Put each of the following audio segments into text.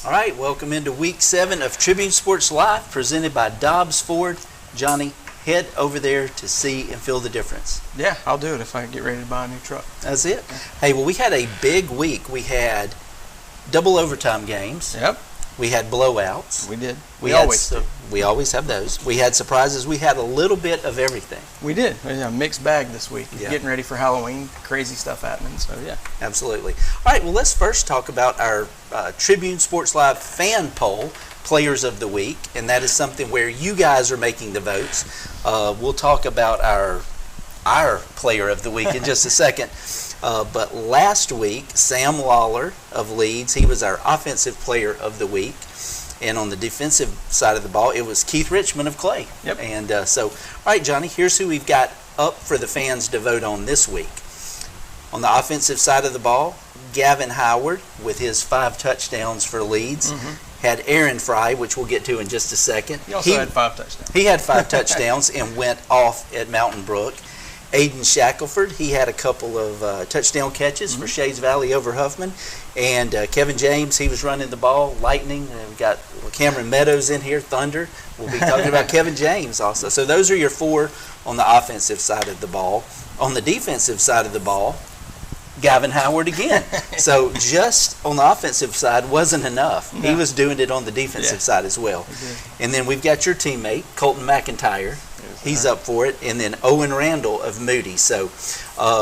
All right, welcome into Week 7 of Tribune Sports Live, presented by Dobbs Ford. Johnny, head over there to see and feel the difference. Yeah, I'll do it if I get ready to buy a new truck. That's it. Yeah. Hey, well, we had a big week. We had double overtime games. Yep. We had blowouts. We did. We always do. We always have those. We had surprises. We had a little bit of everything. We did. We had a mixed bag this week. Yeah. Getting ready for Halloween, crazy stuff happening. So, yeah. Absolutely. All right, well, let's first talk about our Tribune Sports Live fan poll, Players of the Week, and that is something where you guys are making the votes. We'll talk about our Player of the Week in just a second. But last week, Sam Lawler of Leeds, he was our Offensive Player of the Week. And on the defensive side of the ball, it was Keith Richmond of Clay. Yep. And all right, Johnny, here's who we've got up for the fans to vote on this week. On the offensive side of the ball, Gavin Howard with his 5 touchdowns for Leeds. Had Aaron Fry, which we'll get to in just a second. He also had 5 touchdowns. He had 5 touchdowns and went off at Mountain Brook. Aiden Shackelford, he had a couple of touchdown catches for Shays Valley over Huffman. And Kevin James, he was running the ball, Lightning. And we've got Cameron Meadows in here, Thunder. We'll be talking about Kevin James also. So those are your 4 on the offensive side of the ball. On the defensive side of the ball, Gavin Howard again. So just on the offensive side wasn't enough. No. He was doing it on the defensive side as well. And then we've got your teammate, Colton McIntyre. He's up for it. And then Owen Randall of Moody. So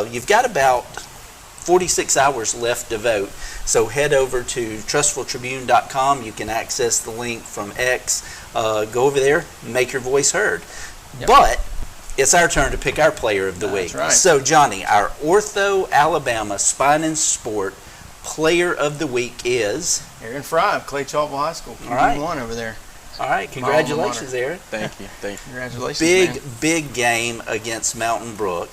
you've got about 46 hours left to vote. So head over to trustfultribune.com. You can access the link from X. Go over there and make your voice heard. Yep. But it's our turn to pick our Player of the Week. Right. So, Johnny, our Ortho Alabama Spine and Sport Player of the Week is Aaron Fry of Clay Chalkville High School. All right. One over there. All right, congratulations, Aaron. Thank you. Congratulations, big game against Mountain Brook.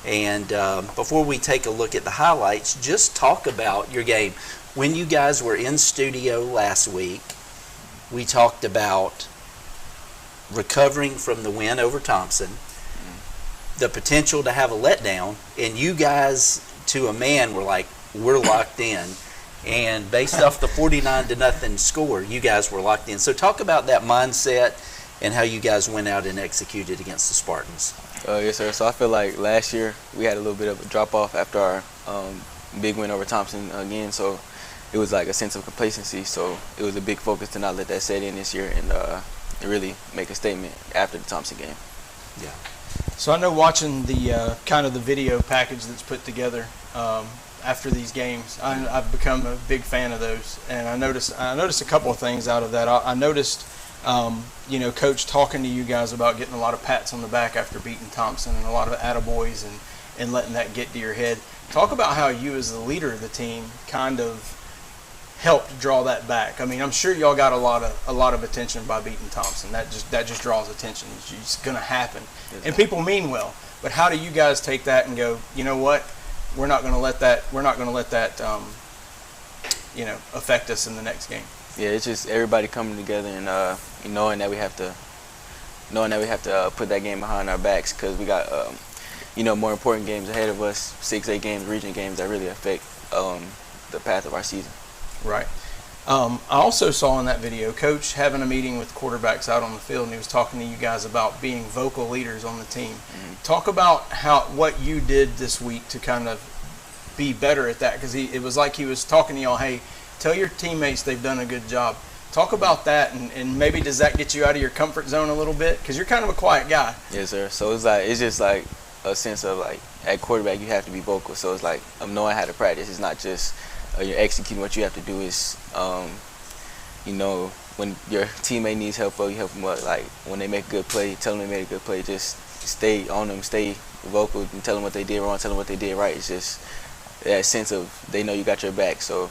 And before we take a look at the highlights, just talk about your game. When you guys were in studio last week, we talked about recovering from the win over Thompson, the potential to have a letdown, and you guys, to a man, were like, we're locked in. And based off the 49-0 score, you guys were locked in. So talk about that mindset and how you guys went out and executed against the Spartans. Yes, sir. So I feel like last year we had a little bit of a drop-off after our big win over Thompson again. So it was like a sense of complacency. So it was a big focus to not let that set in this year and really make a statement after the Thompson game. Yeah. So I know watching the kind of the video package that's put together after these games, I've become a big fan of those, and I noticed a couple of things out of that. I noticed, Coach talking to you guys about getting a lot of pats on the back after beating Thompson and a lot of attaboys and letting that get to your head. Talk about how you, as the leader of the team, kind of helped draw that back. I mean, I'm sure y'all got a lot of attention by beating Thompson. That just draws attention. It's going to happen, and people mean well. But how do you guys take that and go, you know what? We're not going to let that. Affect us in the next game. Yeah, it's just everybody coming together and knowing that we have to put that game behind our backs because we got more important games ahead of us. 6-8 games, region games that really affect the path of our season. Right. I also saw in that video Coach having a meeting with quarterbacks out on the field, and he was talking to you guys about being vocal leaders on the team. Talk about what you did this week to kind of be better at that, because it was like he was talking to y'all, hey, tell your teammates they've done a good job. Talk about that, and maybe does that get you out of your comfort zone a little bit? Because you're kind of a quiet guy. Yes, sir. So it's just like a sense of like at quarterback you have to be vocal. So it's like I'm knowing how to practice. It's not just you're executing. What you have to do is, when your teammate needs help, you help them up. Like when they make a good play, tell them they made a good play. Just stay on them, stay vocal, and tell them what they did wrong, tell them what they did right. It's just that sense of they know you got your back, so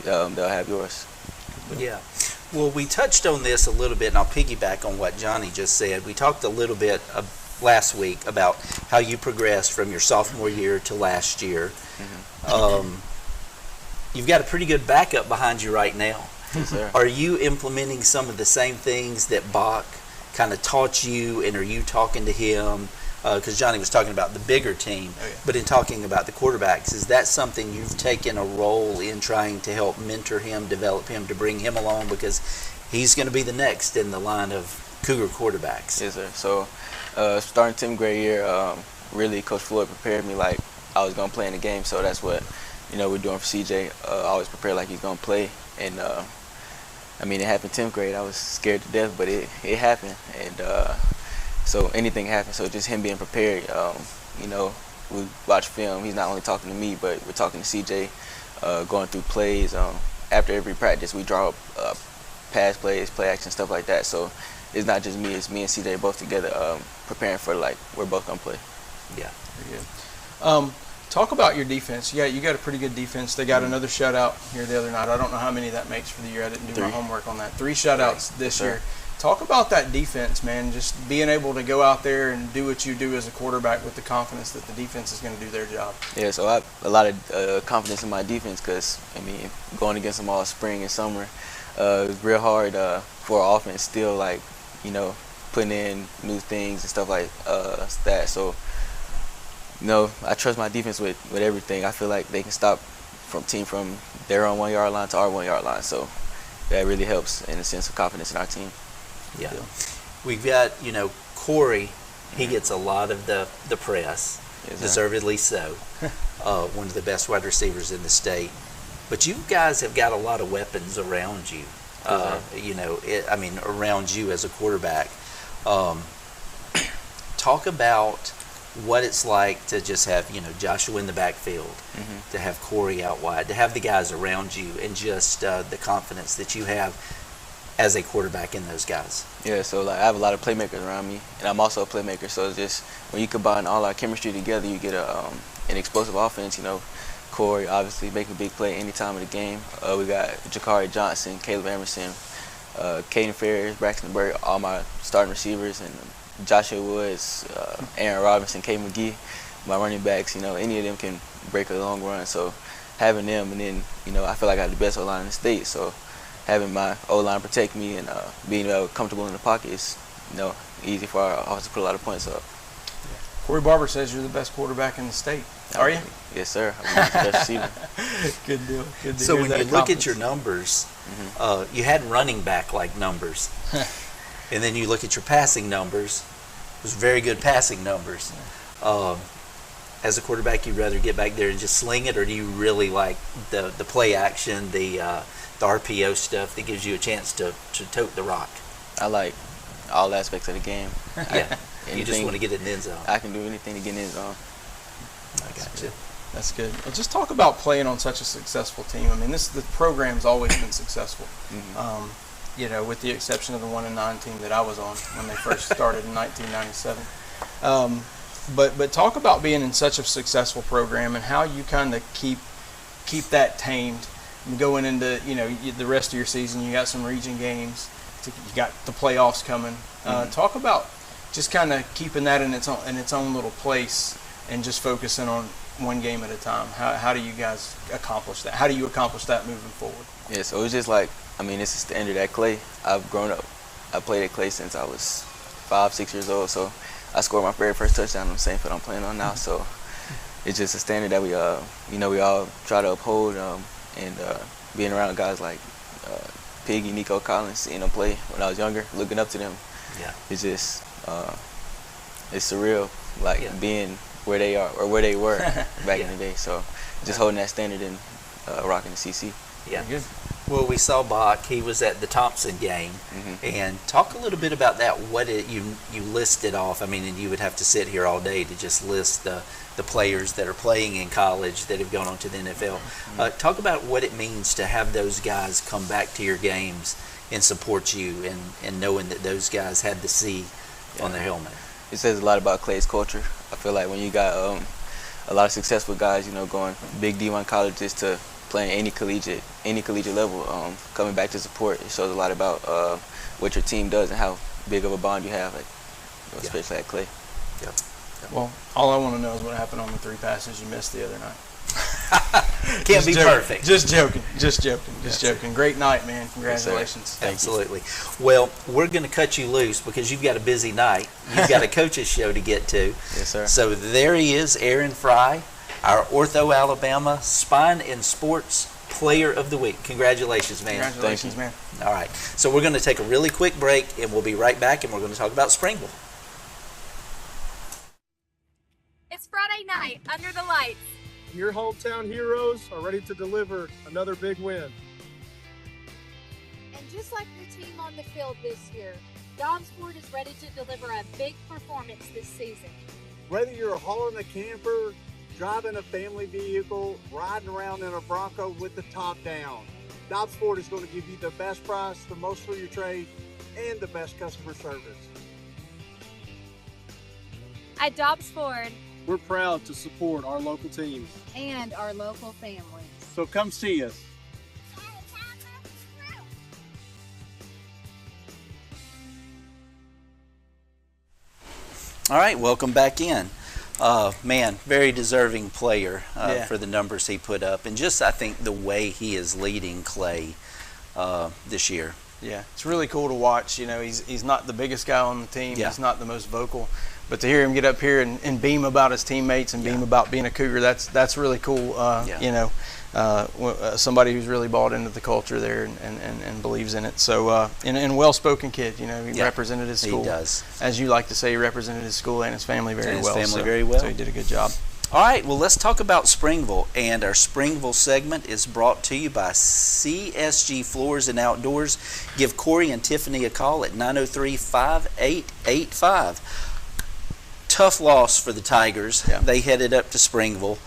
they'll have yours. Yeah. Well, we touched on this a little bit, and I'll piggyback on what Johnny just said. We talked a little bit last week about how you progressed from your sophomore year to last year. You've got a pretty good backup behind you right now. Yes, sir. Are you implementing some of the same things that Bach kind of taught you, and are you talking to him? Because Johnny was talking about the bigger team, but in talking about the quarterbacks, is that something you've taken a role in trying to help mentor him, develop him, to bring him along, because he's going to be the next in the line of Cougar quarterbacks? Yes, sir. So starting 10th grade year, really Coach Floyd prepared me like I was going to play in the game, so that's what we're doing for CJ. I always prepare like he's going to play, and I mean, it happened 10th grade. I was scared to death, but it happened, and so anything happens. So just him being prepared, we watch film. He's not only talking to me, but we're talking to CJ, going through plays. After every practice, we draw up pass plays, play action, stuff like that. So it's not just me; it's me and CJ both together, preparing for like we're both gonna play. Yeah, very good. Talk about your defense. Yeah, you got a pretty good defense. They got another shutout here the other night. I don't know how many that makes for the year. I didn't do my homework on that. 3 shutouts this year. Talk about that defense, man. Just being able to go out there and do what you do as a quarterback with the confidence that the defense is going to do their job. Yeah, so I have a lot of confidence in my defense because, I mean, going against them all spring and summer, it was real hard for our offense still, like, putting in new things and stuff like that. So, I trust my defense with everything. I feel like they can stop from their own 1 yard line to our 1 yard line. So that really helps in a sense of confidence in our team. Yeah. We've got, Corey, he gets a lot of the press, deservedly so. One of the best wide receivers in the state. But you guys have got a lot of weapons around you, around you as a quarterback. Talk about what it's like to just have, Joshua in the backfield, to have Corey out wide, to have the guys around you, and just the confidence that you have as a quarterback in those guys. Yeah, so like I have a lot of playmakers around me, and I'm also a playmaker. So it's just when you combine all our chemistry together, you get an explosive offense. Corey obviously make a big play any time of the game. We got Jakari Johnson, Caleb Emerson, Caden Ferris, Braxton Burke, all my starting receivers, and Joshua Woods, Aaron Robinson, K. McGee, my running backs. Any of them can break a long run. So having them, and then I feel like I have the best O-line in the state. So having my O-line protect me and being comfortable in the pocket is easy for our offense to put a lot of points up. Corey Barber says you're the best quarterback in the state. Are you? Yes, sir. I'm the best receiver. Good deal. Good to So hear when that you look at your numbers, you had running back like numbers. And then you look at your passing numbers, it was very good passing numbers. As a quarterback, you'd rather get back there and just sling it, or do you really like the play action, the RPO stuff that gives you a chance to tote the rock? I like all aspects of the game. Yeah, you just want to get it in the end zone. I can do anything to get in the end zone. I got you. That's good. Well, just talk about playing on such a successful team. I mean, the program's always been successful. With the exception of the 1-9 team that I was on when they first started in 1997. But talk about being in such a successful program and how you kind of keep that tamed. Going into the rest of your season, you got some region games, you got the playoffs coming. Talk about just kind of keeping that in its own little place and just focusing on one game at a time. How do you guys accomplish that? How do you accomplish that moving forward? Yeah, so it's just like, it's a standard at Clay. I've grown up. I played at Clay since I was 5-6 years old. So I scored my very first touchdown on the same field I'm playing on now. So it's just a standard that we all try to uphold. And being around guys like Piggy, Nico Collins, seeing them play when I was younger, looking up to them, it's just it's surreal, being where they are or where they were back in the day. So just holding that standard and rocking the CC. Yeah. Good. Well, we saw Bach. He was at the Thompson game, and talk a little bit about that. What you listed off. And you would have to sit here all day to just list the players that are playing in college that have gone on to the NFL. Talk about what it means to have those guys come back to your games and support you, and knowing that those guys had the C on their helmet. It says a lot about Clay's culture. I feel like when you got a lot of successful guys, going big D1 colleges to playing any collegiate level, coming back to support, it shows a lot about what your team does and how big of a bond you have, like, especially at Clay. Yeah. Well, all I want to know is what happened on the 3 passes you missed the other night. Can't be perfect. Just joking. Great night, man. Congratulations. Yes, absolutely. Well, we're going to cut you loose because you've got a busy night. You've got a coach's show to get to. Yes, sir. So there he is, Aaron Fry, our Ortho Alabama Spine and Sports Player of the Week. Congratulations, man. Congratulations, man. All right. So we're going to take a really quick break, and we'll be right back, and we're going to talk about Springville. It's Friday night under the lights. Your hometown heroes are ready to deliver another big win. And just like your team on the field this year, Dobbsport is ready to deliver a big performance this season. Whether you're hauling a camper, driving a family vehicle, riding around in a Bronco with the top down, Dobbsport is going to give you the best price, the most for your trade, and the best customer service. At Dobbsport We're proud to support our local teams. and our local families. So come see us. All right, welcome back in. Man, very deserving player Yeah. for the numbers he put up, and just I think the way he is leading Clay this year. Yeah, it's really cool to watch. You know, he's not the biggest guy on the team. Yeah. He's not the most vocal, but to hear him get up here and beam about his teammates and beam about being a Cougar, that's really cool. You know, somebody who's really bought into the culture there and believes in it. So, and well-spoken kid. You know, he represented his school. He does. As you like to say, he represented his school and his family very well. So he did a good job. All right, well, let's talk about Springville. And our Springville segment is brought to you by CSG Floors and Outdoors. Give Corey and Tiffany a call at 903-5885. Tough loss for the Tigers. Yeah. They headed up to Springville.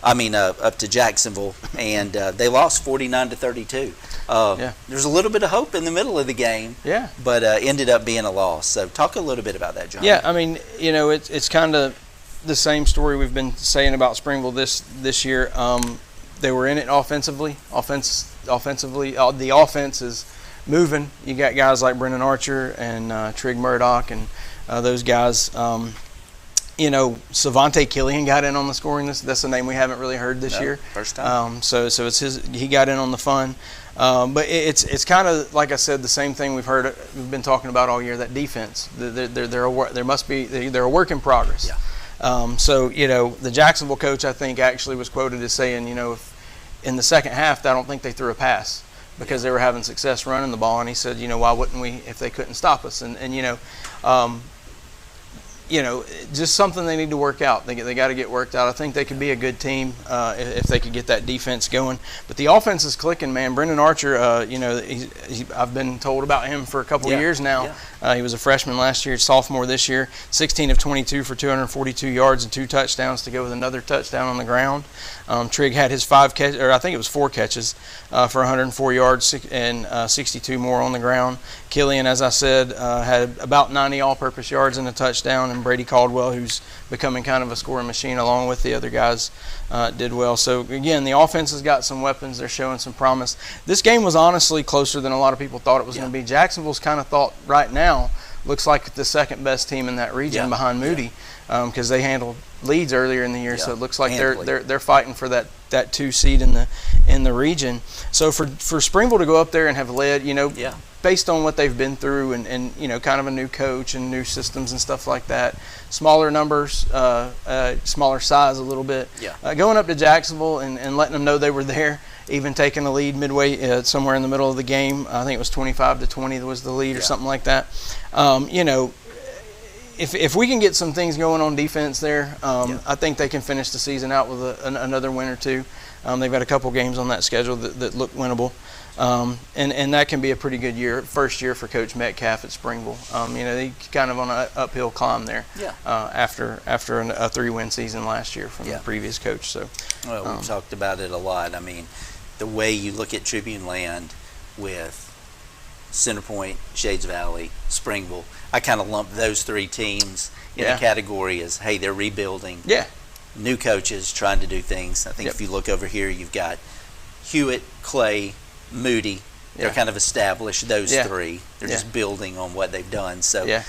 Up to Jacksonville, and they lost 49-32. There's a little bit of hope in the middle of the game, but ended up being a loss. So talk a little bit about that, John. Yeah, I mean, you know, it's kind of the same story we've been saying about Springville this year. They were in it offensively. The offense is moving. You got guys like Brendan Archer and Trig Murdoch and those guys. You know, Savante Killian got in on the scoring. That's a name we haven't really heard this year. First time. So it's he got in on the fun. But it's kind of like I said, the same thing we've been talking about all year. That defense, they're a work in progress. Yeah. So you know, the Jacksonville coach I think actually was quoted as saying, you know, if in the second half I don't think they threw a pass because they were having success running the ball, and he said, you know, why wouldn't we if they couldn't stop us? And you know, just something they need to work out. They got to get worked out. I think they could be a good team if they could get that defense going. But the offense is clicking, man. Brendan Archer, you know, I've been told about him for a couple of years now. He was a freshman last year, sophomore this year. 16 of 22 for 242 yards and 2 touchdowns to go with another touchdown on the ground. Trig had his 4 catches for 104 yards and 62 more on the ground. Killian, as I said, had about 90 all-purpose yards and a touchdown, and Brady Caldwell, who's becoming kind of a scoring machine along with the other guys, did well. So, again, the offense has got some weapons. They're showing some promise. This game was honestly closer than a lot of people thought it was going to be. Jacksonville's kind of thought right now looks like the second best team in that region behind Moody because they handled leads earlier in the year. So it looks like they're fighting for that 2 seed in the region. So for Springville to go up there and have led, you know, based on what they've been through and you know, kind of a new coach and new systems and stuff like that, smaller numbers, smaller size a little bit, going up to Jacksonville and letting them know they were there, even taking a lead midway somewhere in the middle of the game. I think it was 25-20 was the lead or something like that. You know, if we can get some things going on defense there, I think they can finish the season out with another win or two. They've got a couple games on that schedule that look winnable. And that can be a pretty good first year for Coach Metcalf at Springville. You know, they kind of on an uphill climb there after a 3-win season last year from the previous coach. So, well, we've talked about it a lot. I mean, the way you look at Tribune land with Centerpoint, Shades Valley, Springville, I kind of lump those 3 teams in the category as, hey, they're rebuilding. New coaches trying to do things. I think if you look over here, you've got Hewitt, Clay, Moody. They're kind of established, those three. They're just building on what they've done. So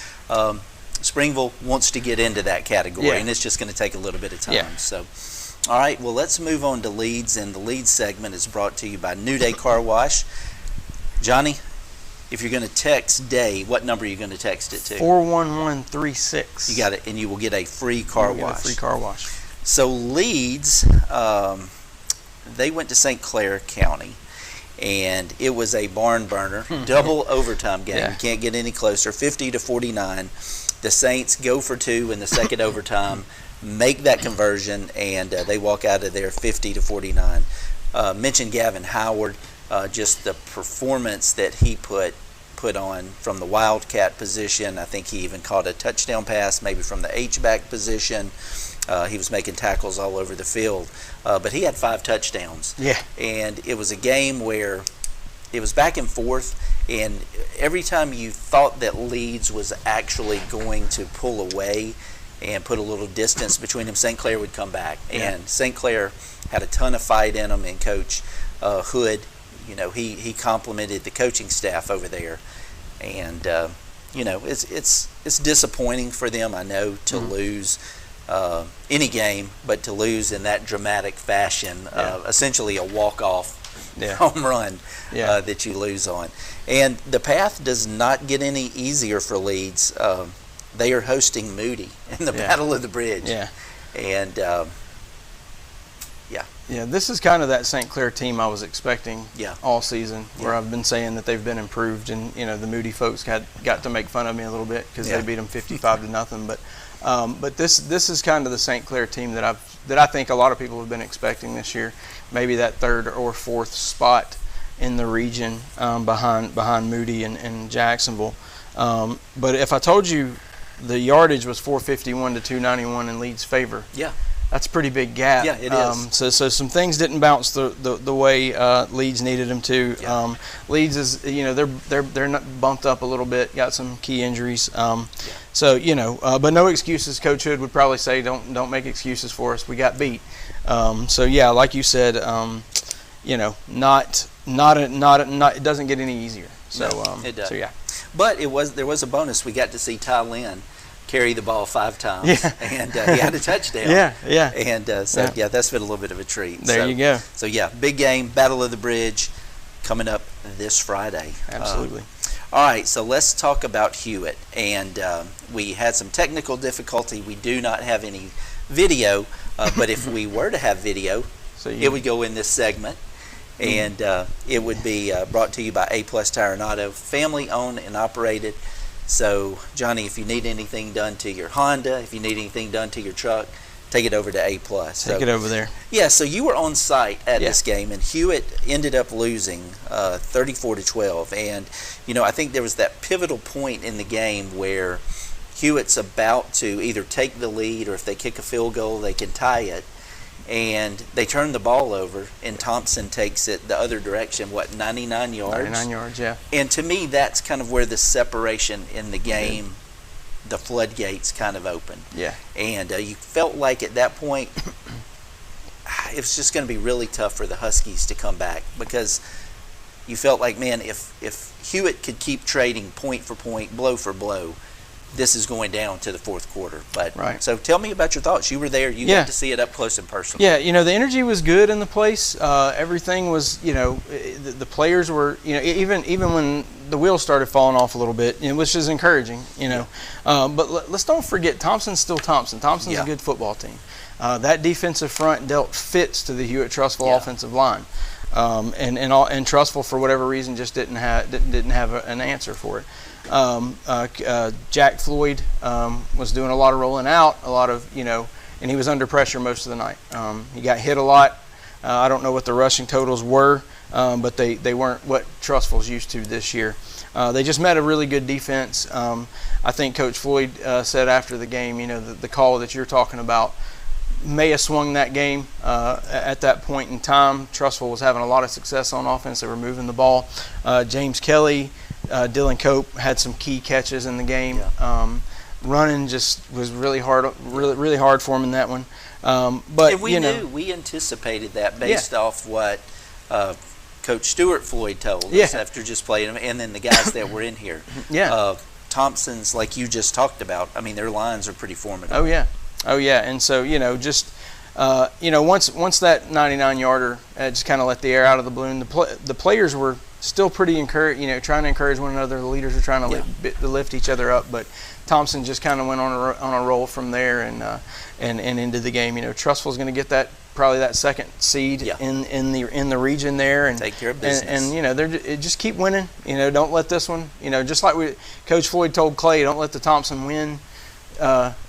Springville wants to get into that category, and it's just going to take a little bit of time. Yeah. So, all right, well, let's move on to leads, and the leads segment is brought to you by New Day Car Wash. Johnny, if you're going to text Day, what number are you going to text it to? 41136. You got it, and you will get a free car wash. A free car wash. So Leeds, they went to St. Clair County, and it was a barn burner, double overtime game. You can't get any closer, 50-49. The Saints go for two in the second overtime, make that conversion, and they walk out of there 50-49. Mentioned Gavin Howard, just the performance that he put on from the Wildcat position. I think he even caught a touchdown pass, maybe from the H-back position. He was making tackles all over the field. But he had 5 touchdowns. Yeah. And it was a game where it was back and forth, and every time you thought that Leeds was actually going to pull away and put a little distance between them, St. Clair would come back. And St. Clair had a ton of fight in them, and Coach Hood, he complimented the coaching staff over there. And, it's disappointing for them, I know, to lose any game, but to lose in that dramatic fashion, essentially a walk-off home run that you lose on. And the path does not get any easier for Leeds. They are hosting Moody in the Battle of the Bridge. Yeah. And, this is kind of that St. Clair team I was expecting all season, where I've been saying that they've been improved, and, the Moody folks got to make fun of me a little bit because they beat them 55-0. But this is kind of the St. Clair team that I think a lot of people have been expecting this year. Maybe that 3rd or 4th spot in the region behind Moody and Jacksonville. But if I told you the yardage was 451 to 291 in Leeds' favor, that's a pretty big gap. Yeah, it is. So some things didn't bounce the way Leeds needed them to. Yeah. Leeds is they're not bumped up a little bit, got some key injuries. So but no excuses. Coach Hood would probably say don't make excuses for us. We got beat. Like you said, not it doesn't get any easier. So it does. So yeah. But there was a bonus. We got to see Ty Lynn carry the ball 5 times, and he had a touchdown. And that's been a little bit of a treat. There you go. So big game, Battle of the Bridge, coming up this Friday. Absolutely. All right, so let's talk about Hewitt. And we had some technical difficulty. We do not have any video, but if we were to have video, it would go in this segment. And it would be brought to you by A+ Tire and Auto, family owned and operated. So, Johnny, if you need anything done to your Honda, if you need anything done to your truck, take it over to A+. Take it over there. Yeah, so you were on site at this game, and Hewitt ended up losing 34-12. And, I think there was that pivotal point in the game where Hewitt's about to either take the lead, or if they kick a field goal, they can tie it. And they turn the ball over, and Thompson takes it the other direction, 99 yards? 99 yards, yeah. And to me, that's kind of where the separation in the game, the floodgates kind of opened. Yeah. And you felt like at that point, it was just going to be really tough for the Huskies to come back, because you felt like, man, if Hewitt could keep trading point for point, blow for blow, this is going down to the 4th quarter. But so tell me about your thoughts. You were there. You got to see it up close and personal. Yeah, the energy was good in the place. Everything was, the players were, even when the wheels started falling off a little bit, which is encouraging, But let's don't forget, Thompson's still Thompson. Thompson's a good football team. That defensive front dealt fits to the Hewitt-Trussville offensive line. And Trussville, for whatever reason, just didn't have an answer for it. Jack Floyd was doing a lot of rolling out, and he was under pressure most of the night. He got hit a lot. I don't know what the rushing totals were, but they weren't what Trussville's used to this year. They just met a really good defense. I think Coach Floyd said after the game, the call that you're talking about may have swung that game at that point in time. Trussville was having a lot of success on offense. They were moving the ball. James Kelly, Dylan Cope had some key catches in the game. Running just was really hard for him in that one. But and we anticipated that based off what Coach Stuart Floyd told us after just playing them, and then the guys that were in here. Thompson's, like you just talked about, I mean, their lines are pretty formidable. Oh yeah, and so just once that 99-yarder just kind of let the air out of the balloon, the players were still pretty trying to encourage one another. The leaders are trying to lift each other up, but Thompson just kind of went on a roll from there and into the game. Trustful's going to get probably that second seed in the region there and take care of business. And they're just keep winning. Don't let this one. Just like Coach Floyd told Clay, don't let the Thompson win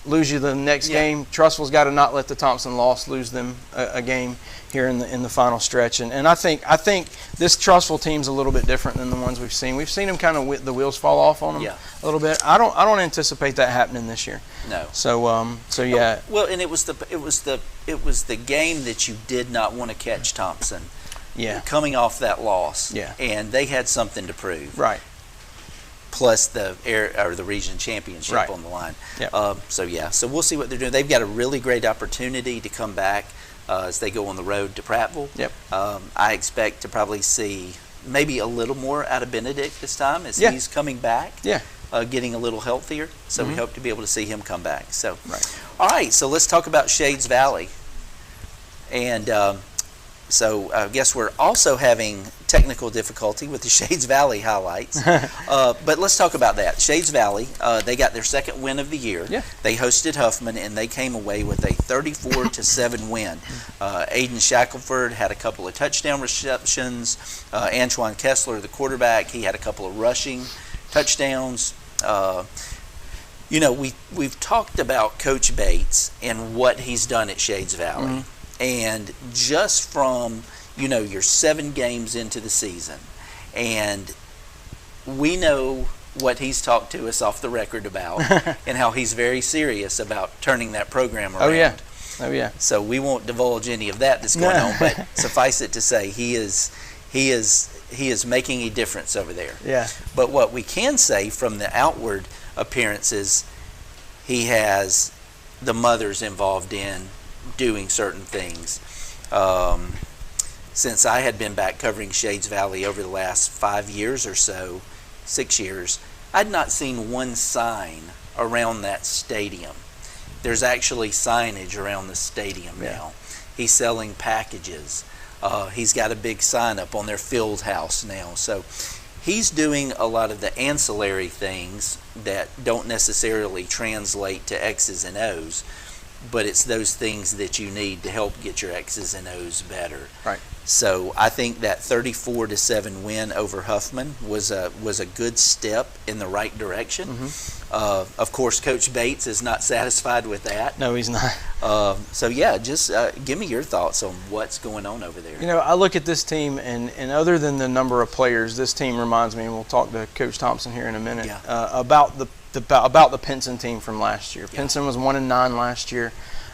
lose you the next game. Trustful's got to not let the Thompson loss lose them a game here in the final stretch. And I think this Trustful team's a little bit different than the ones we've seen. We've seen them kind of the wheels fall off on them a little bit. I don't anticipate that happening this year. No. So yeah. Well, and it was the game that you did not want to catch Thompson. Yeah. Coming off that loss. Yeah. And they had something to prove. Right. Plus the region championship on the line. So we'll see what they're doing. They've got a really great opportunity to come back as they go on the road to Prattville. I expect to probably see maybe a little more out of Benedict this time as he's coming back. Getting a little healthier. So we hope to be able to see him come back. So all right, so let's talk about Shades Valley. And so I guess we're also having technical difficulty with the Shades Valley highlights. But let's talk about that. Shades Valley, they got their second win of the year. They hosted Huffman, and they came away with a 34-7 win. Aiden Shackelford had a couple of touchdown receptions. Antoine Kessler, the quarterback, he had a couple of rushing touchdowns. We've talked about Coach Bates and what he's done at Shades Valley. And just from, your 7 games into the season, and we know what he's talked to us off the record about and how he's very serious about turning that program around. Oh yeah. So we won't divulge any of that that's going on, but suffice it to say he is making a difference over there. But what we can say from the outward appearances, he has the mothers involved in doing certain things. Since I had been back covering Shades Valley over the last 5 years or so, 6 years, I'd not seen one sign around that stadium. There's actually signage around the stadium now. He's selling packages. He's got a big sign up on their field house now. So he's doing a lot of the ancillary things that don't necessarily translate to X's and O's, but it's those things that you need to help get your X's and O's better. So I think that 34-7 win over Huffman was a good step in the right direction. Of course, Coach Bates is not satisfied with that. No, he's not. So yeah, just give me your thoughts on what's going on over there. I look at this team, and other than the number of players, this team reminds me, and we'll talk to Coach Thompson here in a minute, about the Pinson team from last year. Pinson was 1-9 last year.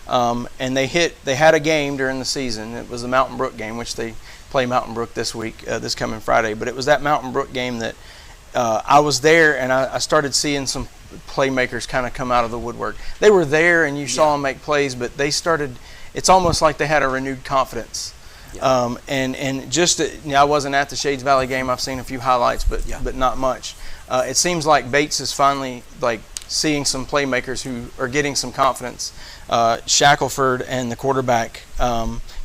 And they had a game during the season. It was the Mountain Brook game, which they play Mountain Brook this week, this coming Friday. But it was that Mountain Brook game that I was there, and I started seeing some playmakers kind of come out of the woodwork. They were there, and you saw them make plays, but they started. It's almost like they had a renewed confidence. And just I wasn't at the Shades Valley game. I've seen a few highlights, but not much. It seems like Bates is finally seeing some playmakers who are getting some confidence. Shackelford and the quarterback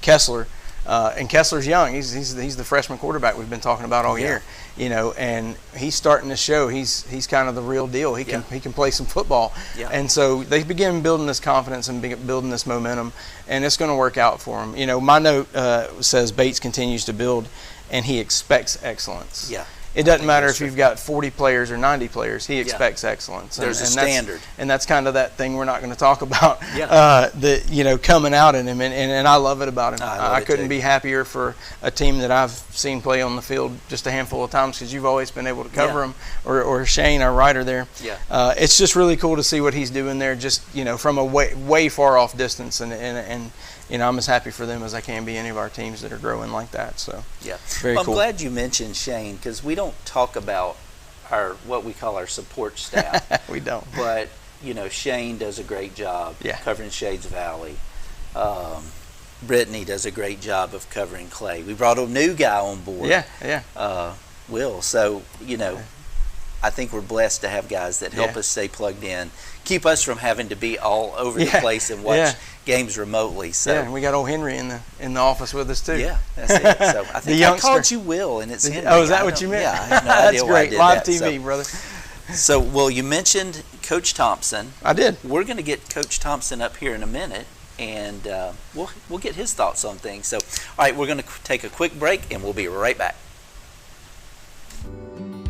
Kessler, and Kessler's young. He's the freshman quarterback we've been talking about all year. And he's starting to show he's kind of the real deal. He can play some football. And so they begin building this confidence and building this momentum, and it's going to work out for him. My note says Bates continues to build, and he expects excellence. It doesn't matter if you've got 40 players or 90 players. He expects excellence. There's a standard. And that's kind of that thing we're not going to talk about, coming out in him. And I love it about him. I couldn't be happier for a team that I've seen play on the field just a handful of times, because you've always been able to cover him, or Shane, our writer there. It's just really cool to see what he's doing there, just, from a way far off distance. And I'm as happy for them as I can be any of our teams that are growing like that. So very cool. I'm glad you mentioned Shane, because we don't talk about what we call our support staff. We don't. But Shane does a great job covering Shades Valley. Brittany does a great job of covering Clay. We brought a new guy on board. Yeah. Will. So, I think we're blessed to have guys that help us stay plugged in, keep us from having to be all over the place and watch games remotely. So and we got old Henry in the office with us too. Yeah, that's it. So I think I called you Will, and it's Henry. Oh, is that what you meant? Yeah, I have no idea that's why great. I did Live that. TV, brother. So, well, you mentioned Coach Thompson. I did. We're going to get Coach Thompson up here in a minute, and we'll get his thoughts on things. So, all right, we're going to take a quick break, and we'll be right back.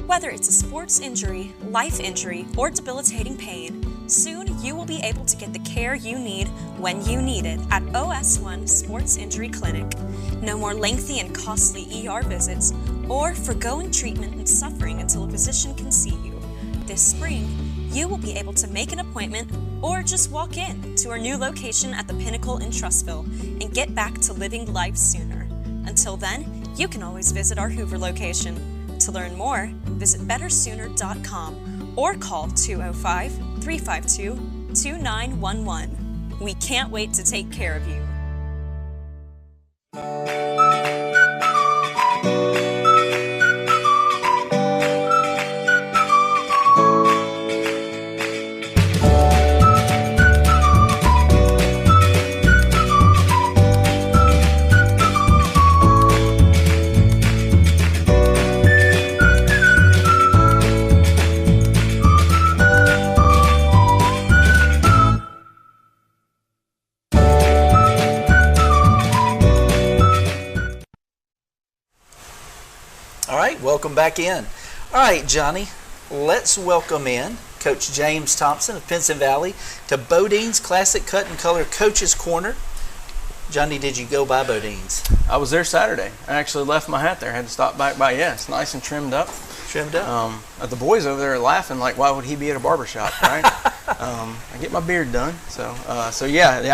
Whether it's a sports injury, life injury, or debilitating pain, soon you will be able to get the care you need when you need it at OS1 Sports Injury Clinic. No more lengthy and costly ER visits or foregoing treatment and suffering until a physician can see you. This spring, you will be able to make an appointment or just walk in to our new location at the Pinnacle in Trussville and get back to living life sooner. Until then, you can always visit our Hoover location. To learn more, visit bettersooner.com or call 205-352-2911. We can't wait to take care of you. Welcome back in. All right, Johnny, let's welcome in Coach James Thompson of Pinson Valley to Bodine's Classic Cut and Color Coach's Corner. Johnny, did you go by Bodine's? I was there Saturday. I actually left my hat there. I had to stop back by. Yeah, it's nice and trimmed up. The boys over there are laughing like, why would he be at a barbershop, right? I get my beard done. So I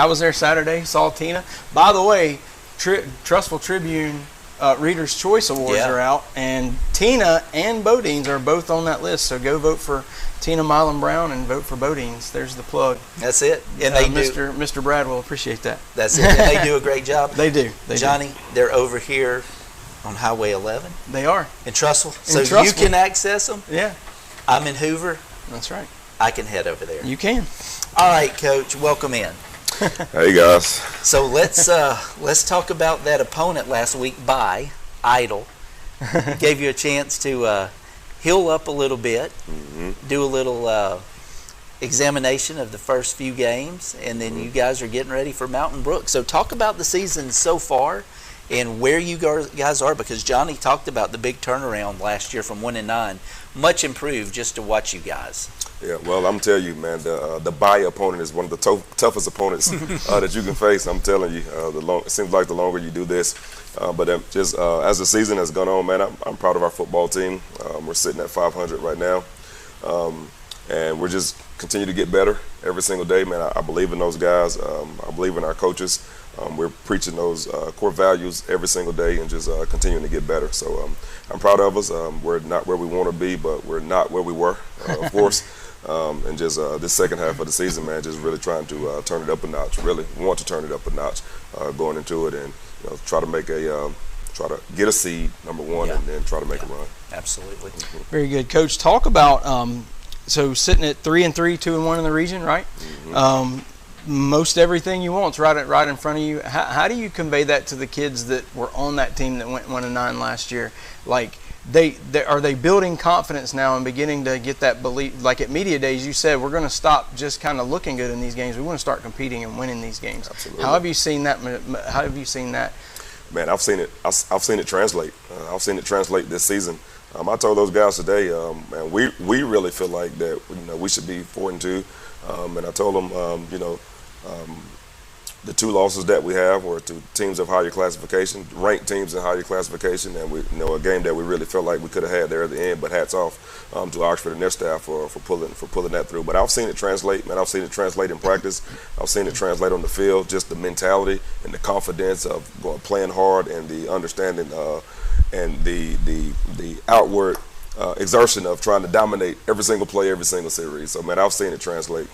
was there Saturday, saw Tina. By the way, Trussville Tribune Reader's Choice Awards are out, and Tina and Bodine's are both on that list. So go vote for Tina Milan Brown and vote for Bodine's. There's the plug. That's it. And they Mr. Brad will appreciate that. That's it. And they do a great job. They do. Johnny, they're over here on Highway 11. They are. In Trussville. Trussville. You can access them. Yeah. I'm in Hoover. That's right. I can head over there. You can. All right, Coach. Welcome in. Hey guys. So let's talk about that opponent last week. Idle gave you a chance to heal up a little bit, do a little examination of the first few games, and then you guys are getting ready for Mountain Brook. So talk about the season so far and where you guys are, because Johnny talked about the big turnaround last year from 1-9, much improved just to watch you guys. Yeah, well, I'm telling you, man, the bye opponent is one of the toughest opponents that you can face. I'm telling you, it seems like the longer you do this, but just as the season has gone on, man, I'm proud of our football team. We're sitting at 500 right now, and we're just continue to get better every single day, man. I believe in those guys. I believe in our coaches. We're preaching those core values every single day and just continuing to get better. So I'm proud of us. We're not where we want to be, but we're not where we were, of course. And just this second half of the season, man, just really trying to turn it up a notch. Really want to turn it up a notch going into it, and try to get a seed, number one, and then try to make a run. Absolutely. Very good, Coach. Talk about so sitting at 3-3, 2-1 in the region, right? Most everything you want is right in front of you. How do you convey that to the kids that were on that team that went 1-9 last year? Like, are they building confidence now and beginning to get that belief? Like at media days, you said we're going to stop just kind of looking good in these games. We want to start competing and winning these games. Absolutely. How have you seen that? How have you seen that? Man, I've seen it. I've seen it translate. I've seen it translate this season. I told those guys today, man, we really feel like that. We should be 4-2, and I told them, the two losses that we have were to teams of higher classification, ranked teams in higher classification, and a game that we really felt like we could have had there at the end. But hats off to Oxford and their staff for pulling that through. But I've seen it translate, man. I've seen it translate in practice. I've seen it translate on the field. Just the mentality and the confidence of playing hard, and the understanding and the outward exertion of trying to dominate every single play, every single series. So man, I've seen it translate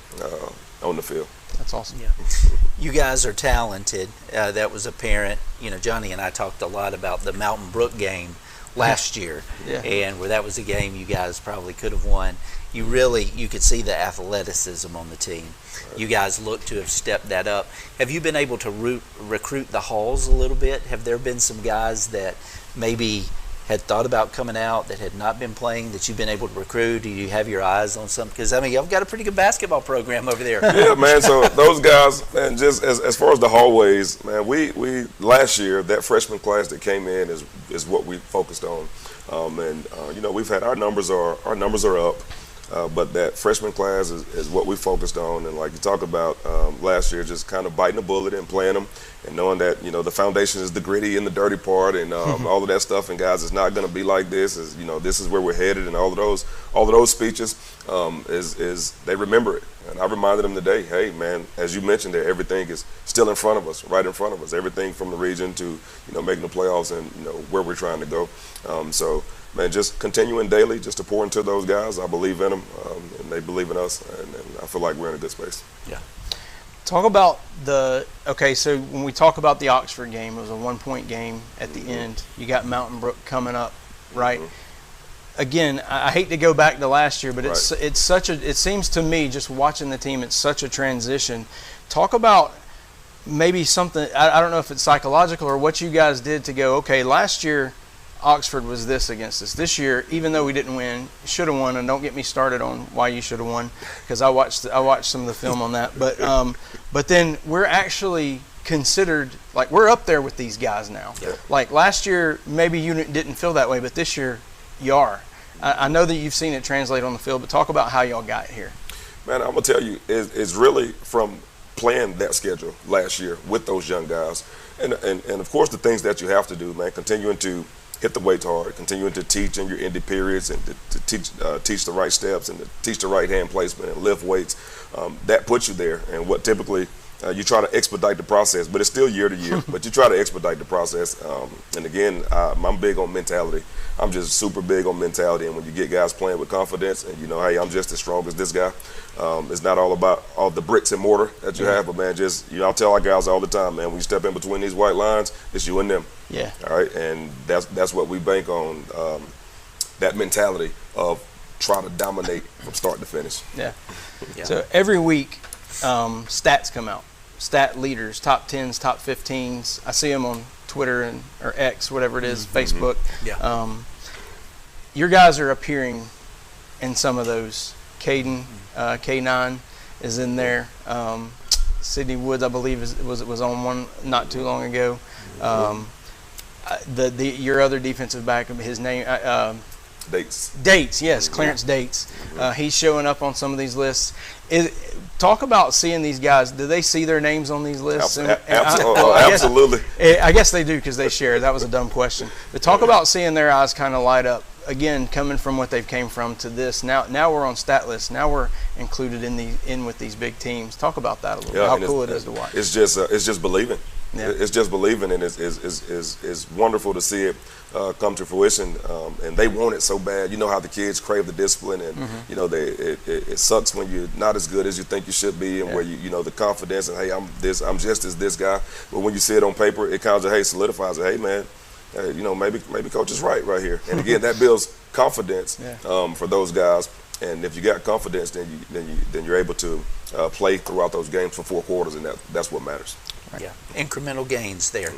on the field. That's awesome. Yeah. You guys are talented. That was apparent. You know, Johnny and I talked a lot about the Mountain Brook game last year, and where that was a game you guys probably could have won. You could see the athleticism on the team. You guys look to have stepped that up. Have you been able to recruit the halls a little bit? Have there been some guys that maybe had thought about coming out that had not been playing that you've been able to recruit? Do you have your eyes on some? Because, I mean, y'all got a pretty good basketball program over there. Yeah, man. So those guys, man, just as far as the hallways, man, we last year, that freshman class that came in is what we focused on. You know, we've had our numbers are up. But that freshman class is what we focused on, and like you talked about last year, just kind of biting the bullet and playing them, and knowing that, you know, the foundation is the gritty and the dirty part, and all of that stuff. And guys, it's not going to be like this. Is, you know, this is where we're headed, and all of those speeches is they remember it. And I reminded them today, hey man, as you mentioned there, everything is still in front of us, right in front of us. Everything from the region to, you know, making the playoffs and, you know, where we're trying to go. So. Man, just continuing daily just to pour into those guys. I believe in them, and they believe in us, and I feel like we're in a good space. Yeah. Talk about so when we talk about the Oxford game, it was a 1-point game at the end. You got Mountain Brook coming up, right? Again, I hate to go back to last year, but it seems to me, just watching the team, it's such a transition. Talk about maybe something, I don't know if it's psychological or what you guys did to go, okay, last year Oxford was this against us. This year, even though we didn't win, should have won. And don't get me started on why you should have won, because I watched some of the film on that. But then we're actually considered, like, we're up there with these guys now. Yeah. Like last year, maybe you didn't feel that way, but this year you are. I know that you've seen it translate on the field, but talk about how y'all got here. Man, I'm gonna tell you, it's really from playing that schedule last year with those young guys, and of course the things that you have to do, man, continuing to hit the weights hard, continuing to teach in your indie periods, and to teach the right steps, and to teach the right hand placement and lift weights. That puts you there. And what typically you try to expedite the process, but it's still year to year. But you try to expedite the process. And again, I'm big on mentality. I'm just super big on mentality. And when you get guys playing with confidence, and you know, hey, I'm just as strong as this guy. It's not all about all the bricks and mortar that you have, but man, just, you know, I tell our guys all the time, man, when you step in between these white lines, it's you and them. Yeah. All right, and that's what we bank on, that mentality of trying to dominate from start to finish. Yeah. So every week, stats come out, stat leaders, top 10s, top 15s. I see them on Twitter or X, whatever it is, Facebook. Yeah. Your guys are appearing in some of those. Caden, K9 is in there. Sidney Woods, I believe, was on one not too long ago. Your other defensive back, his name Dates, yes, Clarence Dates. He's showing up on some of these lists. Talk about seeing these guys. Do they see their names on these lists? Absolutely. I guess they do, because they share. That was a dumb question. But talk about seeing their eyes kind of light up. Again, coming from what they've came from to this. Now we're on stat lists. Now we're included in with these big teams. Talk about that a little bit. How cool it is to watch. It's just believing. Yeah. It's just believing, and it's wonderful to see it come to fruition. And they want it so bad. You know how the kids crave the discipline, and you know it sucks when you're not as good as you think you should be, and where you know the confidence and hey, I'm just as this guy. But when you see it on paper, it kind of solidifies it. Hey man, you know, maybe coach is right here. And again, that builds confidence for those guys. And if you got confidence, then you're able to play throughout those games for 4 quarters, and that's what matters. Right. Yeah, incremental gains there.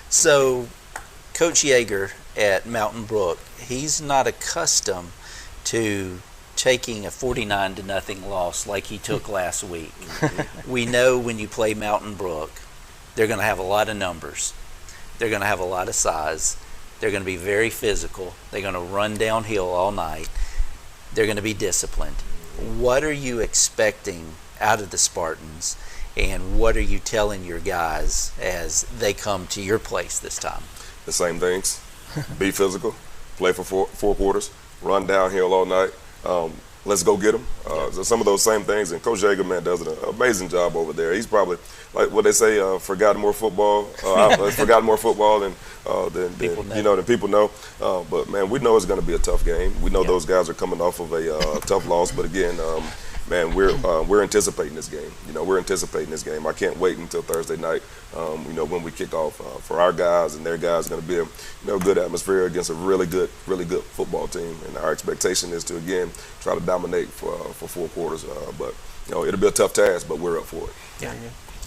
So, Coach Yeager at Mountain Brook, he's not accustomed to taking a 49-0 loss like he took last week. We know when you play Mountain Brook, they're going to have a lot of numbers. They're going to have a lot of size. They're going to be very physical. They're going to run downhill all night. They're going to be disciplined. What are you expecting out of the Spartans, and what are you telling your guys as they come to your place this time? The same things. Be physical, play for 4 quarters, run downhill all night. Let's go get them. So some of those same things, and Coach Yeager, man, does an amazing job over there. He's probably, like what they say, forgotten more football. Forgotten more football than people know. But man, we know it's going to be a tough game. We know those guys are coming off of a tough loss. But again, man, we're anticipating this game. We're anticipating this game. I can't wait until Thursday night. When we kick off for our guys and their guys, going to be a good atmosphere against a really good football team. And our expectation is to again try to dominate for 4 quarters. But it'll be a tough task, but we're up for it. Yeah,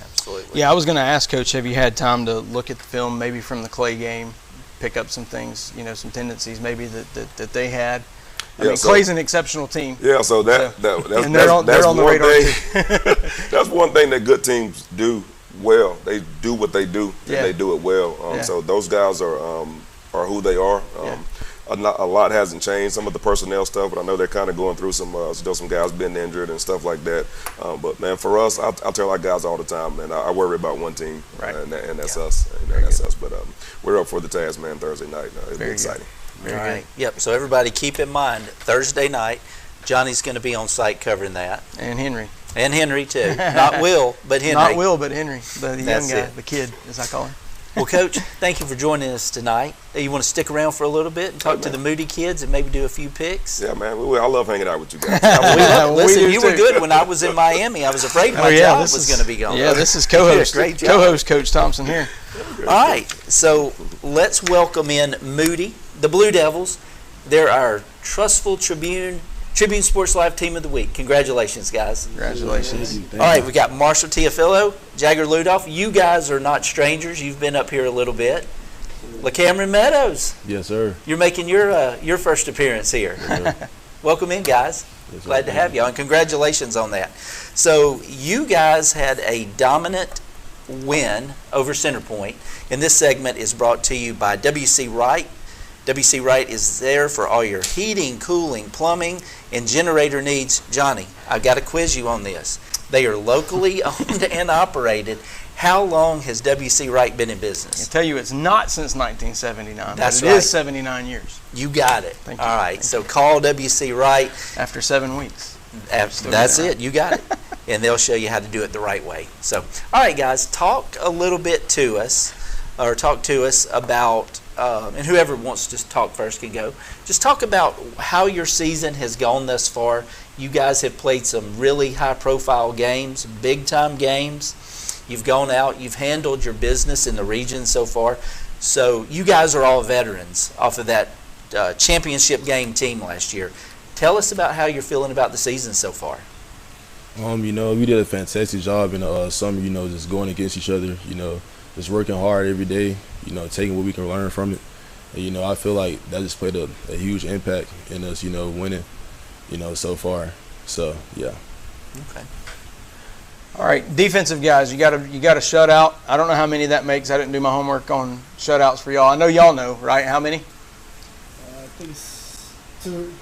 absolutely. Yeah, I was going to ask, Coach, have you had time to look at the film, maybe from the Clay game, pick up some things, some tendencies maybe that they had? I mean, Clay's an exceptional team. Yeah, so that's they're on the one radar thing. That's one thing that good teams do well. They do what they do, and they do it well. So those guys are who they are. A lot hasn't changed. Some of the personnel stuff, but I know they're kind of going through some guys been injured and stuff like that. But man, for us, I tell our guys all the time, man, I worry about one team, and that's us. And that's us. But we're up for the task, man. Thursday night, it'll be exciting. All right. Yep. So everybody, keep in mind Thursday night, Johnny's going to be on site covering that, and Henry. And Henry too. Not Will, but Henry. Not Will, but Henry, the young guy, it. the kid, as I call him. Well, Coach, thank you for joining us tonight. You want to stick around for a little bit and talk to the Moody kids and maybe do a few picks? Yeah, man. I love hanging out with you guys. Listen, you were good when I was in Miami. I was afraid my job was going to be gone. Yeah, this is co-host Coach Thompson here. All right, so let's welcome in Moody, the Blue Devils. They're our trustful Tribune Sports Live Team of the Week. Congratulations, guys. Congratulations. All right, we got Marshall Tiafilo, Jagger Ludolph. You guys are not strangers. You've been up here a little bit. LaCameron Meadows. Yes, sir. You're making your first appearance here. Yeah. Welcome in, guys. Yes, Glad to have you, and congratulations on that. So you guys had a dominant win over Centerpoint, and this segment is brought to you by W.C. Wright. W.C. Wright is there for all your heating, cooling, plumbing, and generator needs. Johnny, I've got to quiz you on this. They are locally owned and operated. How long has W.C. Wright been in business? I tell you, it's not since 1979. That's but it is 79 years. You got it. Thank you. All right, so call W.C. Wright. After 7 weeks. That's it. You got it. And they'll show you how to do it the right way. So, all right, guys, talk a little bit to us, or talk to us about, and whoever wants to talk first can go. Just talk about how your season has gone thus far. You guys have played some really high-profile games, big-time games. You've gone out, you've handled your business in the region so far. So you guys are all veterans off of that championship game team last year. Tell us about how you're feeling about the season so far. We did a fantastic job in the summer, just going against each other, just working hard every day, taking what we can learn from it. And, I feel like that just played a huge impact in us, winning, so far. So, yeah. Okay. All right, defensive guys, you got a shutout. I don't know how many that makes. I didn't do my homework on shutouts for y'all. I know y'all know, right? How many? I think it's 2.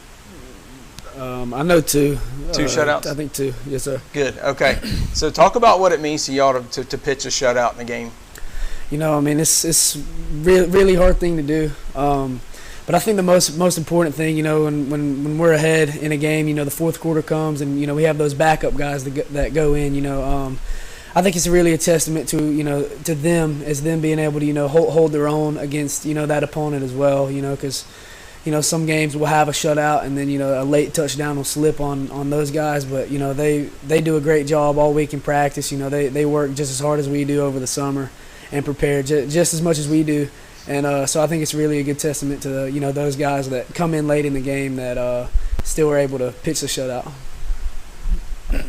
I know 2. 2 shutouts? I think 2. Yes, sir. Good. Okay. So talk about what it means to y'all to pitch a shutout in a game. It's really hard thing to do. But I think the most important thing, when we're ahead in a game, the fourth quarter comes and we have those backup guys that go in. I think it's really a testament to them as them being able to hold their own against that opponent as well. Because some games will have a shutout and then a late touchdown will slip on those guys. But they do a great job all week in practice. They work just as hard as we do over the summer and prepare just as much as we do. And so I think it's really a good testament to those guys that come in late in the game that still were able to pitch the shutout.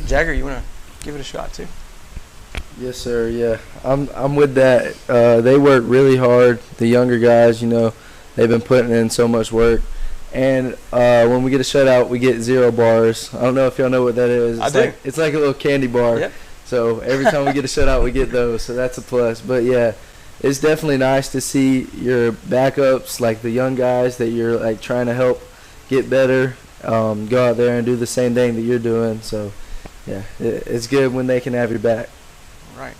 Jagger, you want to give it a shot too? Yes, sir. Yeah, I'm with that. They work really hard. The younger guys, they've been putting in so much work. And when we get a shutout, we get 0 bars. I don't know if y'all know what that is. It's like a little candy bar. Yep. So every time we get a shutout, we get those. So that's a plus. But yeah, it's definitely nice to see your backups, like the young guys that you're like trying to help get better, go out there and do the same thing that you're doing. So yeah, it's good when they can have your back. Right.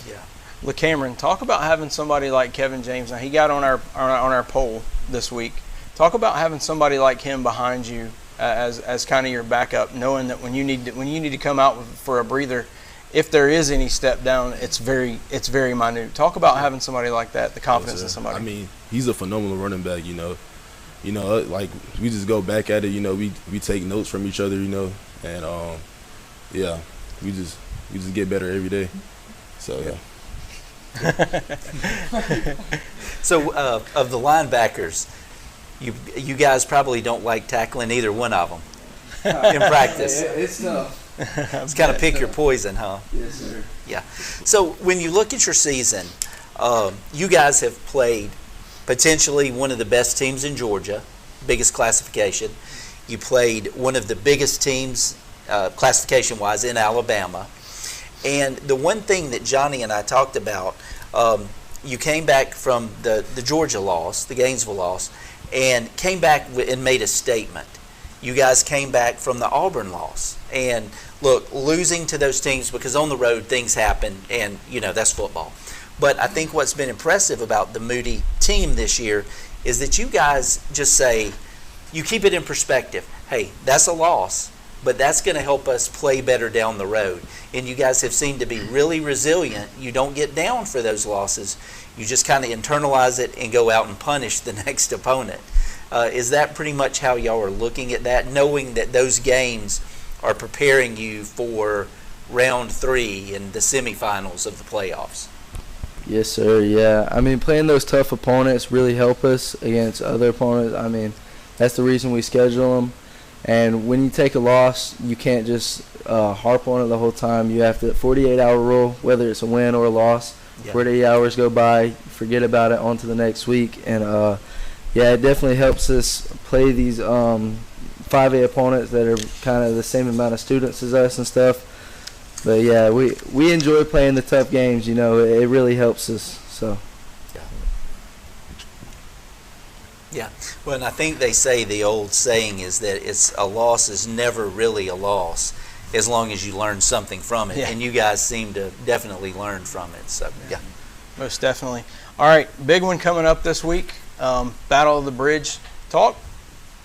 Yeah. LaCameron, talk about having somebody like Kevin James. Now he got on our poll this week. Talk about having somebody like him behind you as kind of your backup, knowing that when you need to come out for a breather, if there is any step down, it's very minute. Talk about having somebody like that, the confidence in somebody. I mean, he's a phenomenal running back. Like we just go back at it. We take notes from each other. and yeah, we just get better every day. So yeah. So of the linebackers, you guys probably don't like tackling either one of them in practice. It's tough. It's kind of pick your poison, huh? Yes, sir. Yeah. So when you look at your season, you guys have played potentially one of the best teams in Georgia, biggest classification. You played one of the biggest teams classification-wise in Alabama. And the one thing that Johnny and I talked about, you came back from the Georgia loss, the Gainesville loss, and came back and made a statement. You guys came back from the Auburn loss. And look, losing to those teams, because on the road things happen, and that's football. But I think what's been impressive about the Moody team this year is that you guys just say, you keep it in perspective. Hey, that's a loss, but that's going to help us play better down the road. And you guys have seemed to be really resilient. You don't get down for those losses. You just kind of internalize it and go out and punish the next opponent. Is that pretty much how y'all are looking at that, knowing that those games are preparing you for round 3 and the semifinals of the playoffs? Yes, sir. Yeah. I mean, playing those tough opponents really help us against other opponents. I mean, that's the reason we schedule them. And when you take a loss, you can't just harp on it the whole time. You have to 48-hour rule, whether it's a win or a loss. Yeah. 48 hours go by, forget about it, on to the next week. And, yeah, it definitely helps us play these 5A opponents that are kind of the same amount of students as us and stuff. But, yeah, we enjoy playing the tough games. It really helps us. So. Yeah. Well, and I think they say the old saying is that a loss is never really a loss as long as you learn something from it. Yeah. And you guys seem to definitely learn from it. So, yeah. Most definitely. All right, big one coming up this week, Battle of the Bridge. Talk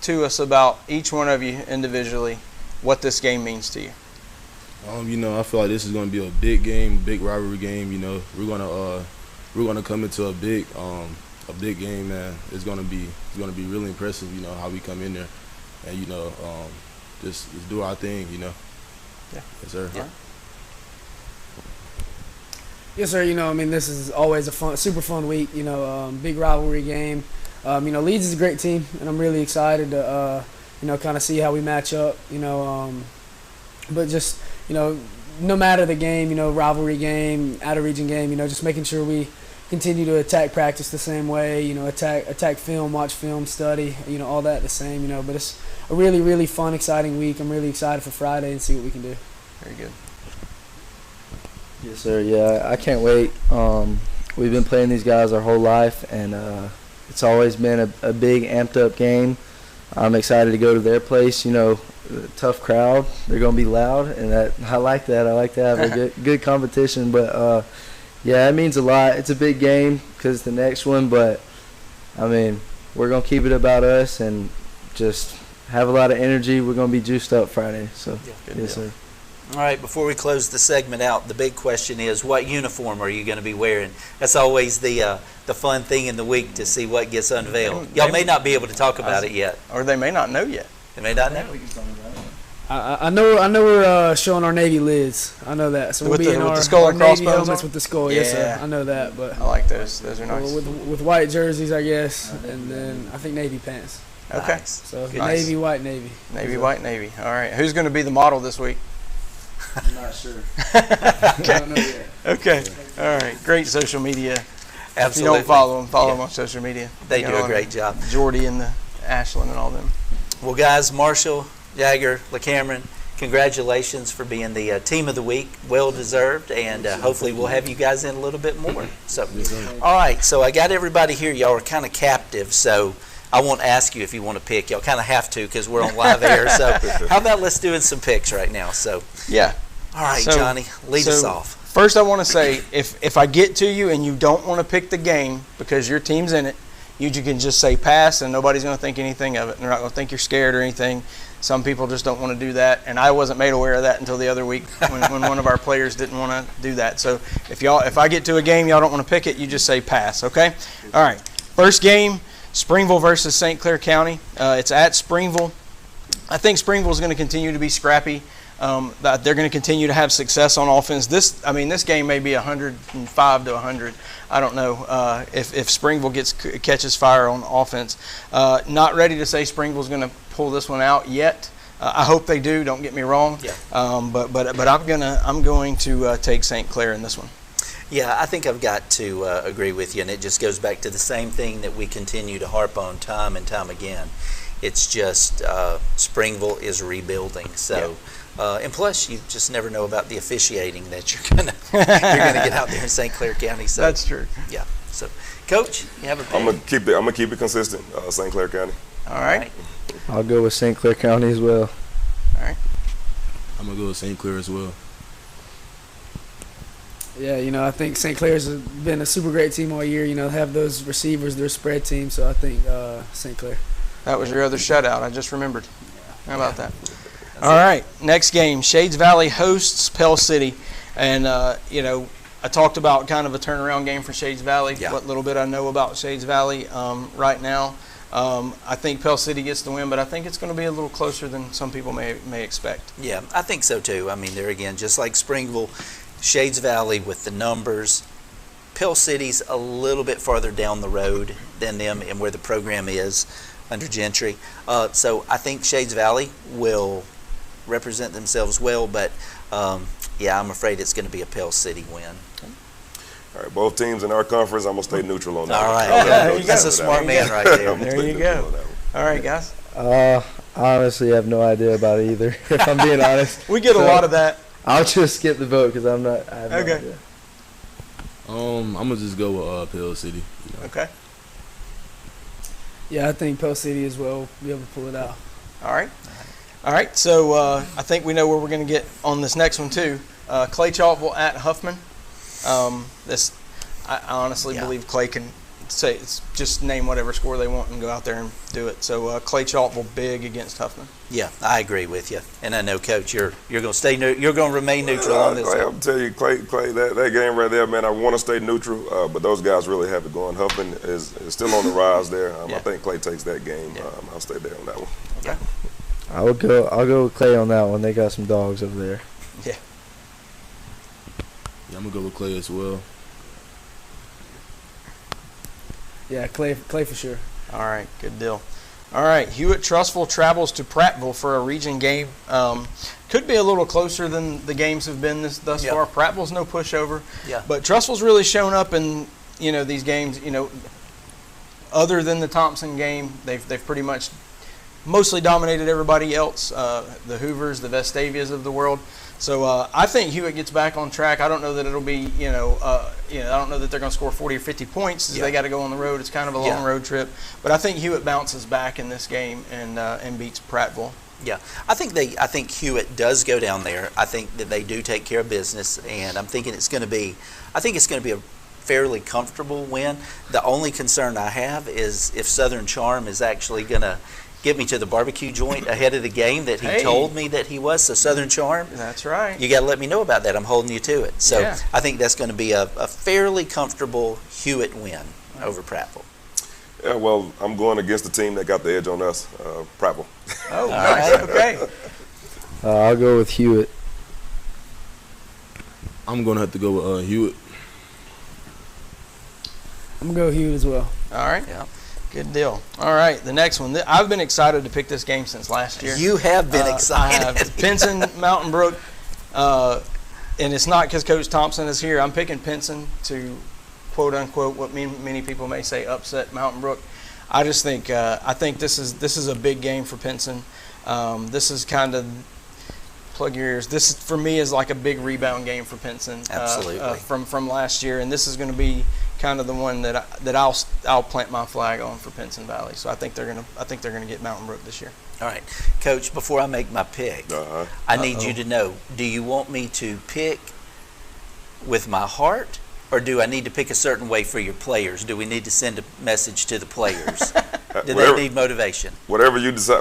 to us about each one of you individually, what this game means to you. I feel like this is going to be a big game, big rivalry game. We're gonna come into a big game, man. It's gonna be really impressive. How we come in there, and just do our thing. Yeah. Yes, sir. Yeah. Yes, sir. This is always a super fun week. Big rivalry game. Leeds is a great team, and I'm really excited to kind of see how we match up. But just no matter the game, rivalry game, out-of-region game, just making sure we continue to attack practice the same way, attack film, watch film, study, all that the same, But it's a really, really fun, exciting week. I'm really excited for Friday and see what we can do. Very good. Yes, sir. Yeah, I can't wait. We've been playing these guys our whole life, and it's always been a big, amped-up game. I'm excited to go to their place. Tough crowd. They're going to be loud, and I like that. I like to have a good competition. But, yeah, it means a lot. It's a big game because it's the next one. But, I mean, we're going to keep it about us and just have a lot of energy. We're going to be juiced up Friday. So, yeah, yes, sir. All right, before we close the segment out, the big question is, what uniform are you going to be wearing? That's always the fun thing in the week to see what gets unveiled. Y'all may not be able to talk about it yet. Or they may not know yet. They may not know. I know we're showing our Navy lids. I know that. So we'll be in our skull and Navy helmets with the skull. Yeah. Yes, sir. I know that. But I like those. Those are nice. With white jerseys, I guess, and then I think Navy pants. Okay. Nice. So nice. Navy, white, Navy. Navy, white, Navy. All right. Who's going to be the model this week? I'm not sure. Okay. I don't know yet. Okay. All right. Great social media. Absolutely. If you don't follow them on social media. They do a great job. Jordy and the Ashland and all them. Well, guys, Marshall, Jagger, LeCameron, congratulations for being the team of the week. Well deserved, and hopefully we'll have you guys in a little bit more. So, all right. So I got everybody here. Y'all are kind of captive, so I won't ask you if you want to pick. Y'all kind of have to because we're on live air. So how about let's do some picks right now? So yeah. All right, Johnny, lead us off. First, I want to say, if I get to you and you don't want to pick the game because your team's in it, you can just say pass, and nobody's going to think anything of it. They're not going to think you're scared or anything. Some people just don't want to do that, and I wasn't made aware of that until the other week when one of our players didn't want to do that. So if I get to a game, y'all don't want to pick it, you just say pass, okay? All right. First game, Springville versus St. Clair County. It's at Springville. I think Springville's going to continue to be scrappy. That they're going to continue to have success on offense. This game may be 105 to 100. I don't know if Springville catches fire on offense. Not ready to say Springville's going to pull this one out yet. I hope they do. Don't get me wrong. Yeah. But I'm going to take St. Clair in this one. Yeah, I think I've got to agree with you, and it just goes back to the same thing that we continue to harp on time and time again. It's just Springville is rebuilding, so. Yeah. And plus, you just never know about the officiating that you're gonna get out there in St. Clair County. So that's true. Yeah. So, Coach, you have a pick? I'm gonna keep it consistent. St. Clair County. All right. I'll go with St. Clair County as well. All right. I'm gonna go with St. Clair as well. Yeah, I think St. Clair's been a super great team all year. Have those receivers, their spread team. So I think St. Clair. That was your other shutout. I just remembered. How about that? All right, next game, Shades Valley hosts Pell City. And, I talked about kind of a turnaround game for Shades Valley, what little bit I know about Shades Valley right now. I think Pell City gets the win, but I think it's going to be a little closer than some people may expect. Yeah, I think so too. I mean, there again, just like Springville, Shades Valley with the numbers, Pell City's a little bit farther down the road than them and where the program is under Gentry. So I think Shades Valley will represent themselves well, but I'm afraid it's going to be a Pell City win. All right, both teams in our conference, I'm going to stay neutral on that. All right, that's a smart man right there. There you go. All right, guys. I honestly have no idea about it either, if I'm being honest. We get a lot of that. I'll just skip the vote because I have no idea. I'm going to just go with Pell City. Okay. Yeah, I think Pell City as well will be able to pull it out. All right, so I think we know where we're going to get on this next one too. Clay Chalkville at Huffman. I honestly believe Clay can just name whatever score they want and go out there and do it. So Clay Chalkville big against Huffman. Yeah, I agree with you, and I know, Coach, you're going to stay you're going to remain neutral on this. I'm telling you, Clay, that game right there, man. I want to stay neutral, but those guys really have it going. Huffman is still on the rise there. I think Clay takes that game. I'll stay there on that one. Okay. I'll go with Clay on that one. They got some dogs over there. Yeah. I'm gonna go with Clay as well. Yeah, Clay for sure. All right, good deal. All right, Hewitt-Trussville travels to Prattville for a region game. Could be a little closer than the games have been thus far. Prattville's no pushover. Yeah. But Trussville's really shown up in these games. Other than the Thompson game, they've pretty much mostly dominated everybody else. The Hoovers, the Vestavias of the world. So I think Hewitt gets back on track. I don't know that it'll be, I don't know that they're going to score 40 or 50 points. They got to go on the road. It's kind of a long road trip. But I think Hewitt bounces back in this game and beats Prattville. Yeah, I think Hewitt does go down there. I think that they do take care of business, and I'm thinking it's going to be a fairly comfortable win. The only concern I have is if Southern Charm is actually going to get me to the barbecue joint ahead of the game that he told me that he was. So Southern Charm. That's right. You got to let me know about that. I'm holding you to it. So I think that's going to be a fairly comfortable Hewitt win over Prattville. Yeah, well, I'm going against the team that got the edge on us, Prattville. Oh, nice. Okay. I'll go with Hewitt. I'm going to have to go with Hewitt. I'm going to go with Hewitt as well. All right. Yeah. Good deal. All right, the next one. I've been excited to pick this game since last year. You have been excited. I have Pinson, Mountain Brook, and it's not because Coach Thompson is here. I'm picking Pinson to, quote unquote, what many people may say, upset Mountain Brook. I just think this is a big game for Pinson. This is kind of, plug your ears. This for me is like a big rebound game for Pinson. Absolutely. From last year, and this is going to be kind of the one that I'll plant my flag on for Pinson Valley. So I think they're gonna get Mountain Brook this year. All right, Coach. Before I make my pick, I need you to know: do you want me to pick with my heart, or do I need to pick a certain way for your players? Do we need to send a message to the players? Do they need motivation? However you decide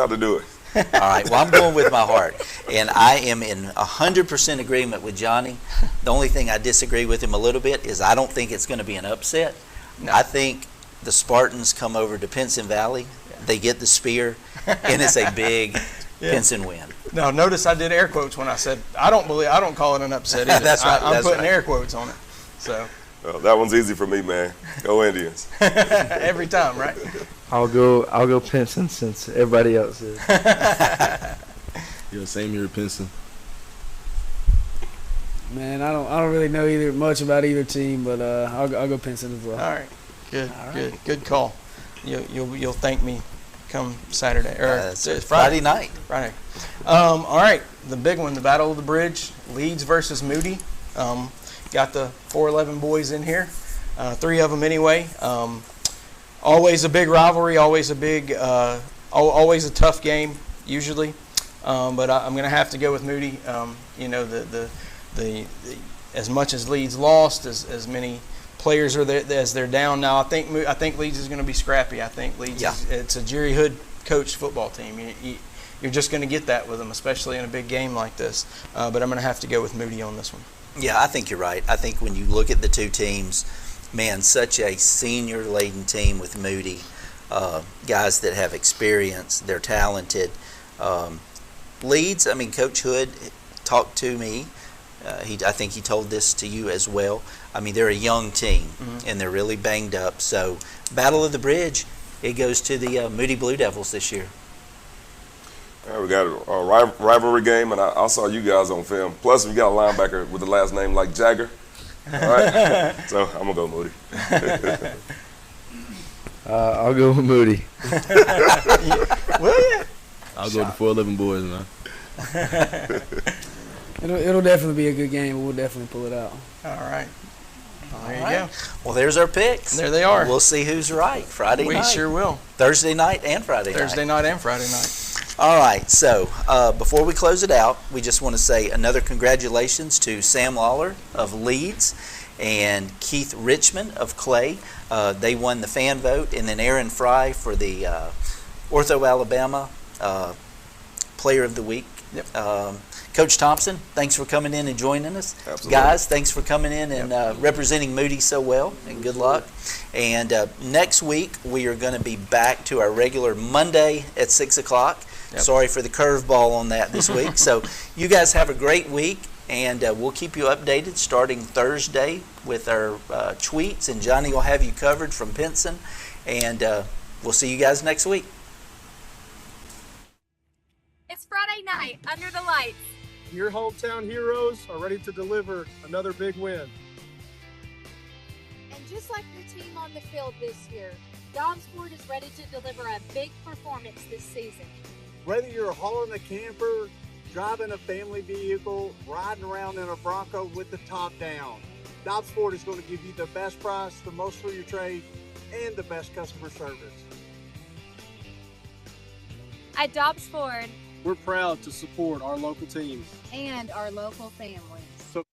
to do it. All right, well, I'm going with my heart, and I am in 100% agreement with Johnny. The only thing I disagree with him a little bit is I don't think it's going to be an upset. No. I think the Spartans come over to Pinson Valley. Yeah. They get the spear, and it's a big Pinson win. Now, notice I did air quotes when I said I don't call it an upset either. That's right. I'm that's putting right. air quotes on it. So Well, that one's easy for me, man. Go Indians. every time, right? I'll go Pinson since everybody else is. Yeah, same here, Pinson. Man, I don't really know much about either team, but I'll go Pinson as well. All right, good call. You'll thank me come Saturday or Friday night. Friday. All right, the big one, the Battle of the Bridge, Leeds versus Moody. Got the 411 boys in here, 3 of them anyway. Always a big rivalry, always a tough game usually. But I'm going to have to go with Moody. The as much as Leeds lost, as many players are there as they're down now. I think Leeds is going to be scrappy. I think Leeds it's a Jerry Hood coached football team. You're just going to get that with them, especially in a big game like this. But I'm going to have to go with Moody on this one. Yeah, I think you're right. I think when you look at the two teams, man, such a senior-laden team with Moody, guys that have experience, they're talented. Leeds, I mean, Coach Hood talked to me. I think he told this to you as well. I mean, they're a young team, and they're really banged up. So, Battle of the Bridge, it goes to the Moody Blue Devils this year. We got a rivalry game, and I saw you guys on film. Plus, we got a linebacker with the last name like Jagger. All right, so I'm gonna go Moody. I'll go with Moody. Will you? I'll go with the 411 boys, man. It'll definitely be a good game, but we'll definitely pull it out. All right. There you go. Well, there's our picks. There they are. We'll see who's right Friday night. We sure will. Thursday night and Friday night. Thursday night and Friday night. All right, so before we close it out, we just want to say another congratulations to Sam Lawler of Leeds and Keith Richmond of Clay. They won the fan vote, and then Aaron Fry for the Ortho Alabama Player of the Week. Yep. Coach Thompson, thanks for coming in and joining us. Absolutely. Guys, thanks for coming in and representing Moody so well, and good luck. And next week, we are going to be back to our regular Monday at 6 o'clock. Yep. Sorry for the curveball on that this week. So you guys have a great week, and we'll keep you updated starting Thursday with our tweets, and Johnny will have you covered from Pinson, and we'll see you guys next week. It's Friday night under the lights. Your hometown heroes are ready to deliver another big win. And just like your team on the field this year, Domsport is ready to deliver a big performance this season. Whether you're hauling a camper, driving a family vehicle, riding around in a Bronco with the top down, Domsport is going to give you the best price, the most for your trade, and the best customer service. At Dobbs Ford We're proud to support our local teams. and our local families. So